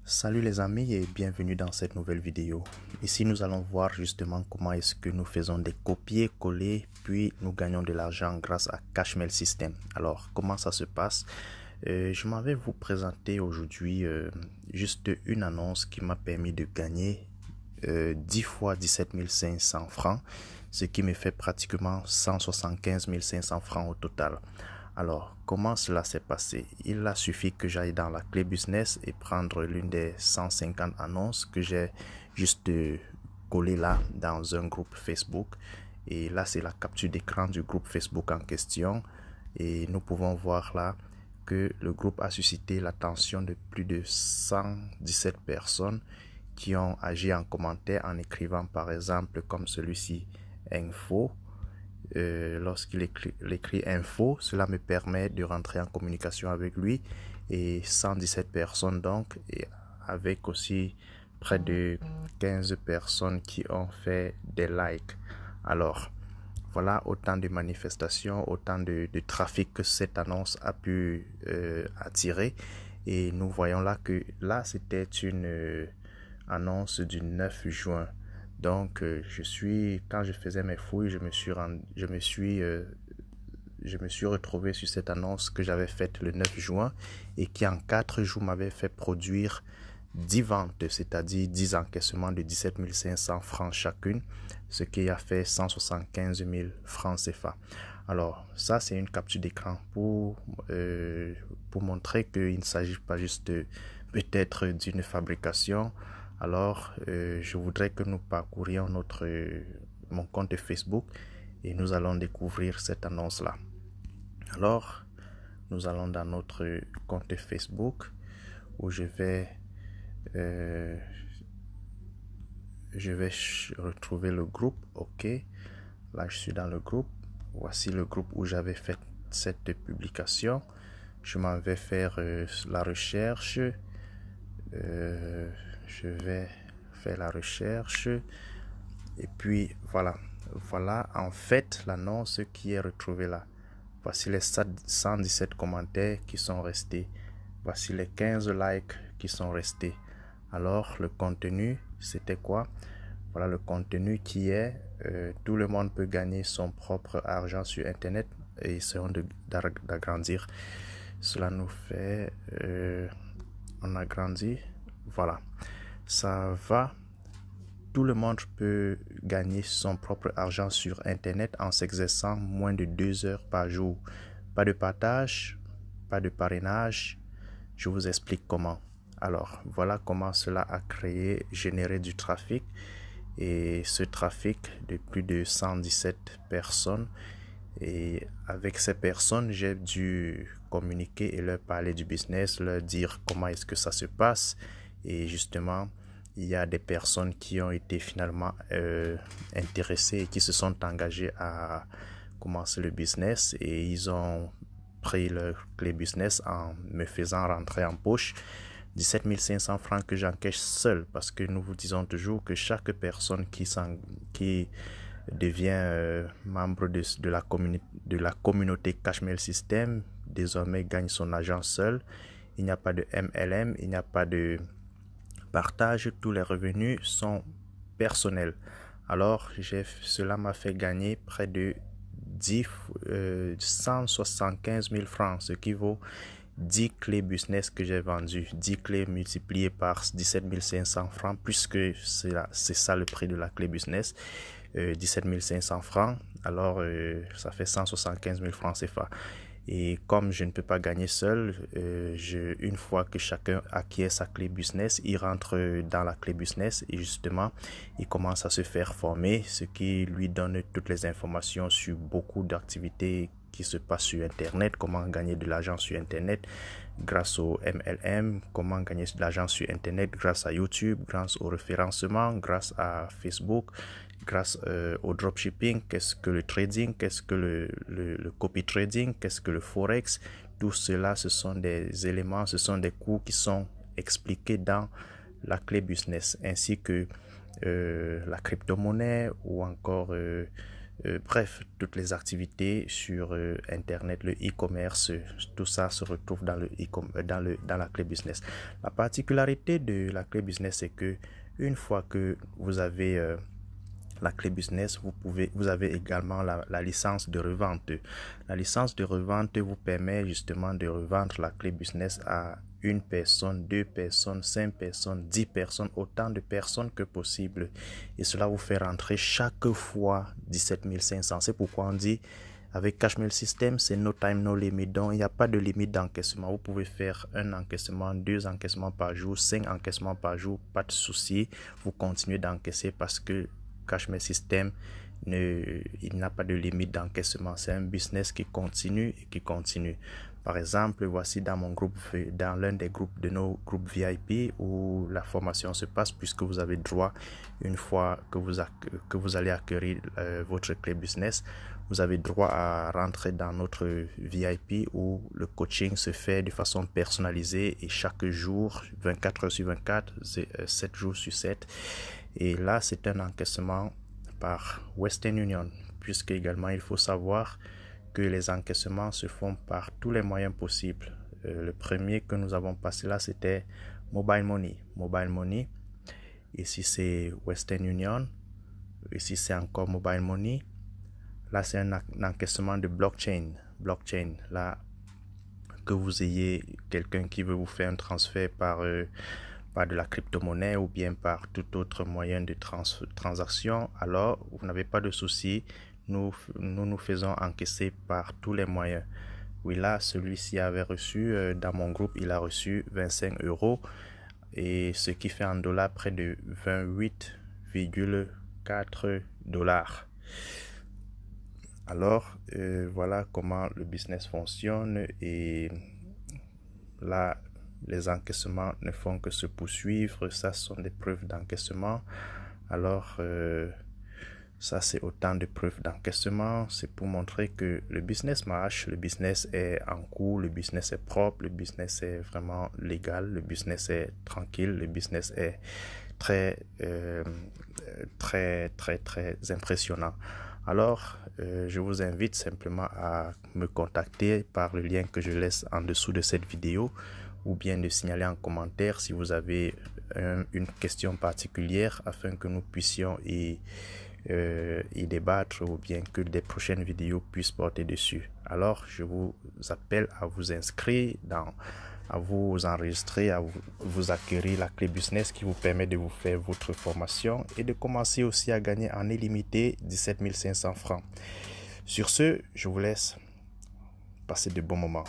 Salut les amis et bienvenue dans cette nouvelle vidéo. Ici nous allons voir justement comment est-ce que nous faisons des copier-coller puis nous gagnons de l'argent grâce à Cashmail System. Alors comment ça se passe? Je m'en vais vous présenter aujourd'hui juste une annonce qui m'a permis de gagner 10 fois 17 500 francs, ce qui me fait pratiquement 175 500 francs au total. Alors, comment cela s'est passé? Il a suffi que j'aille dans la clé business et prendre l'une des 150 annonces que j'ai juste collées là dans un groupe Facebook. Et là, c'est la capture d'écran du groupe Facebook en question. Et nous pouvons voir là que le groupe a suscité l'attention de plus de 117 personnes qui ont agi en commentaire en écrivant par exemple comme celui-ci, info. Lorsqu'il écrit info, cela me permet de rentrer en communication avec lui et 117 personnes donc, et avec aussi près de 15 personnes qui ont fait des likes. Alors, voilà autant de manifestations, autant de trafic que cette annonce a pu attirer. Et nous voyons là que là, c'était une annonce du 9 juin. Donc, quand je faisais mes fouilles, je me suis retrouvé sur cette annonce que j'avais faite le 9 juin et qui en 4 jours m'avait fait produire 10 ventes, c'est-à-dire 10 encaissements de 17 500 francs chacune, ce qui a fait 175 000 francs CFA. Alors, ça, c'est une capture d'écran pour montrer qu'il ne s'agit pas juste peut-être d'une fabrication. Alors, je voudrais que nous parcourions mon compte Facebook et nous allons découvrir cette annonce-là. Alors, nous allons dans notre compte Facebook où je vais retrouver le groupe. OK, là je suis dans le groupe. Voici le groupe où j'avais fait cette publication. Je m'en vais faire la recherche. Je vais faire la recherche et puis voilà en fait l'annonce qui est retrouvée là. Voici les 117 commentaires qui sont restés, voici les 15 likes qui sont restés. Alors le contenu c'était quoi? Voilà le contenu qui est tout le monde peut gagner son propre argent sur internet et essayons d'agrandir. Cela nous fait on agrandit. Voilà, ça va. Tout le monde peut gagner son propre argent sur internet en s'exerçant moins de 2 heures par jour. Pas de partage, pas de parrainage. Je vous explique comment. Alors, voilà comment cela a généré du trafic. Et ce trafic de plus de 117 personnes. Et avec ces personnes, j'ai dû communiquer et leur parler du business, leur dire comment est-ce que ça se passe. Et justement, il y a des personnes qui ont été finalement intéressées et qui se sont engagées à commencer le business. Et ils ont pris leur clé business en me faisant rentrer en poche 17 500 francs que j'encaisse seul. Parce que nous vous disons toujours que chaque personne qui devient membre de la communauté Cashmail System désormais gagne son argent seul. Il n'y a pas de MLM, il n'y a pas de partage, tous les revenus sont personnels. Alors cela m'a fait gagner près de 175 000 francs, ce qui vaut 10 clés business que j'ai vendues. 10 clés multipliées par 17 500 francs, puisque c'est ça le prix de la clé business. 17 500 francs, alors ça fait 175 000 francs CFA. Et comme je ne peux pas gagner seul, une fois que chacun acquiert sa clé business, il rentre dans la clé business et justement, il commence à se faire former, ce qui lui donne toutes les informations sur beaucoup d'activités qui se passent sur Internet, comment gagner de l'argent sur Internet grâce au MLM, comment gagner de l'argent sur Internet grâce à YouTube, grâce au référencement, grâce à Facebook, grâce au dropshipping, qu'est-ce que le trading, qu'est-ce que le copy trading, qu'est-ce que le forex. Tout cela, ce sont des éléments, ce sont des cours qui sont expliqués dans la clé business, ainsi que la crypto-monnaie ou encore Bref, toutes les activités sur Internet, le e-commerce, tout ça se retrouve dans dans la clé business. La particularité de la clé business, c'est que une fois que vous avez la clé business, vous avez également la licence de revente. La licence de revente vous permet justement de revendre la clé business à une personne, 2 personnes, 5 personnes, 10 personnes, autant de personnes que possible. Et cela vous fait rentrer chaque fois 17 500. C'est pourquoi on dit avec Cashmail System, c'est no time, no limit. Donc, il n'y a pas de limite d'encaissement. Vous pouvez faire un encaissement, 2 encaissements par jour, 5 encaissements par jour, pas de souci. Vous continuez d'encaisser parce que Cashmail System, il n'a pas de limite d'encaissement. C'est un business qui continue et qui continue. Par exemple, voici dans mon groupe, dans l'un des groupes de nos groupes VIP où la formation se passe, puisque vous avez droit, une fois que vous allez acquérir votre clé business, vous avez droit à rentrer dans notre VIP où le coaching se fait de façon personnalisée et chaque jour, 24 heures sur 24, 7 jours sur 7. Et là, c'est un encaissement par Western Union, puisque également il faut savoir que les encaissements se font par tous les moyens possibles. Le premier que nous avons passé là, c'était Mobile Money. Mobile Money. Ici, c'est Western Union. Ici, c'est encore Mobile Money. Là, c'est un encaissement de blockchain. Blockchain. Là, que vous ayez quelqu'un qui veut vous faire un transfert par de la crypto-monnaie ou bien par tout autre moyen de transaction, alors vous n'avez pas de souci. Nous faisons encaisser par tous les moyens. Oui, là, celui-ci avait reçu, dans mon groupe, il a reçu 25 euros, et ce qui fait en dollars près de 28,4 dollars. Alors, voilà comment le business fonctionne, et là, les encaissements ne font que se poursuivre. Ça sont des preuves d'encaissement. Alors, ça, c'est autant de preuves d'encaissement. C'est pour montrer que le business marche, le business est en cours, le business est propre, le business est vraiment légal, le business est tranquille, le business est très impressionnant. Alors, je vous invite simplement à me contacter par le lien que je laisse en dessous de cette vidéo, ou bien de signaler en commentaire si vous avez une question particulière afin que nous puissions y débattre, ou bien que des prochaines vidéos puissent porter dessus. Alors, je vous appelle à vous inscrire, à vous enregistrer, à vous acquérir la clé business qui vous permet de vous faire votre formation et de commencer aussi à gagner en illimité 17 500 francs. Sur ce, je vous laisse passer de bons moments.